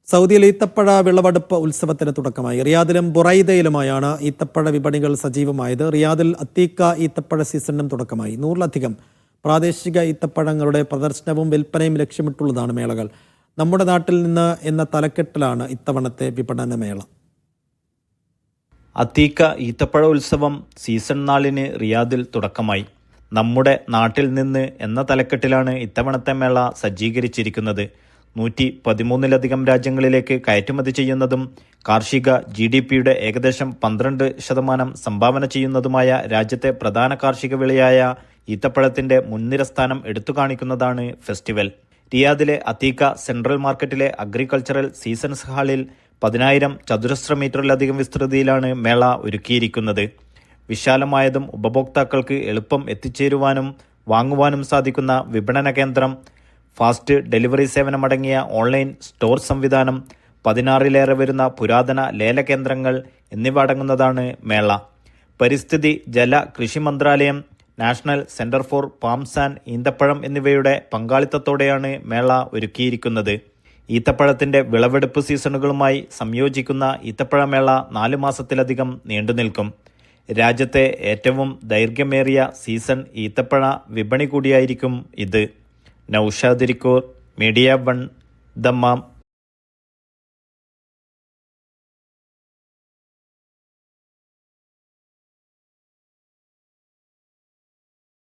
സൗദിയിൽ ഈത്തപ്പഴ വിളവെടുപ്പ് ഉത്സവത്തിന് തുടക്കമായി. റിയാദിലും ബുറൈദയിലുമായാണ് ഈത്തപ്പഴ വിപണികൾ സജീവമായത്. റിയാദിൽ അത്തീക്ക ഈത്തപ്പഴ സീസണിനും തുടക്കമായി. 100-ലധികം പ്രാദേശിക ഈത്തപ്പഴങ്ങളുടെ പ്രദർശനവും വിൽപ്പനയും ലക്ഷ്യമിട്ടുള്ളതാണ് മേളകൾ. നമ്മുടെ നാട്ടിൽ നിന്ന് എന്ന തലക്കെട്ടിലാണ് ഇത്തവണത്തെ വിപണനമേള. അത്തീക്ക ഈത്തപ്പഴ ഉത്സവം സീസൺ നാളിന് റിയാദിൽ തുടക്കമായി. നമ്മുടെ നാട്ടിൽ നിന്ന് എന്ന തലക്കെട്ടിലാണ് ഇത്തവണത്തെ മേള സജ്ജീകരിച്ചിരിക്കുന്നത്. 113-ലധികം രാജ്യങ്ങളിലേക്ക് കയറ്റുമതി ചെയ്യുന്നതും കാർഷിക GDPയുടെ ഏകദേശം 12% സംഭാവന ചെയ്യുന്നതുമായ രാജ്യത്തെ പ്രധാന കാർഷിക വിളയായ ഈത്തപ്പഴത്തിന്റെ മുൻനിര സ്ഥാനം എടുത്തുകാണിക്കുന്നതാണ് ഫെസ്റ്റിവൽ. റിയാദിലെ അത്തീക്ക സെൻട്രൽ മാർക്കറ്റിലെ അഗ്രികൾച്ചറൽ സീസൺസ് ഹാളിൽ 10,000 ചതുരശ്ര മീറ്ററിലധികം വിസ്തൃതിയിലാണ് മേള ഒരുക്കിയിരിക്കുന്നത്. വിശാലമായതും ഉപഭോക്താക്കൾക്ക് എളുപ്പം എത്തിച്ചേരുവാനും വാങ്ങുവാനും സാധിക്കുന്ന വിപണന കേന്ദ്രം, ഫാസ്റ്റ് ഡെലിവറി സേവനമടങ്ങിയ ഓൺലൈൻ സ്റ്റോർ സംവിധാനം, 16-ലേറെ വരുന്ന പുരാതന ലേലകേന്ദ്രങ്ങൾ എന്നിവ അടങ്ങുന്നതാണ് മേള. പരിസ്ഥിതി, ജല, കൃഷി മന്ത്രാലയം, national centre for palms and ഈന്തപ്പഴം എന്നിവയുടെ പങ്കാളിത്തത്തോടെയാണ് മേള ഒരുക്കിയിരിക്കുന്നത്. ഈത്തപ്പഴത്തിന്റെ വിളവെടുപ്പ് സീസണുകളുമായി സംയോജിക്കുന്ന ഈത്തപ്പഴമേള 4 മാസത്തിലധികം നീണ്ടുനിൽക്കും. രാജ്യത്തെ ഏറ്റവും ദൈർഘ്യമേറിയ സീസൺ ഈത്തപ്പഴ വിപണി കൂടിയായിരിക്കും ഇത്. Naushad Irikkur, media 1, Dammam.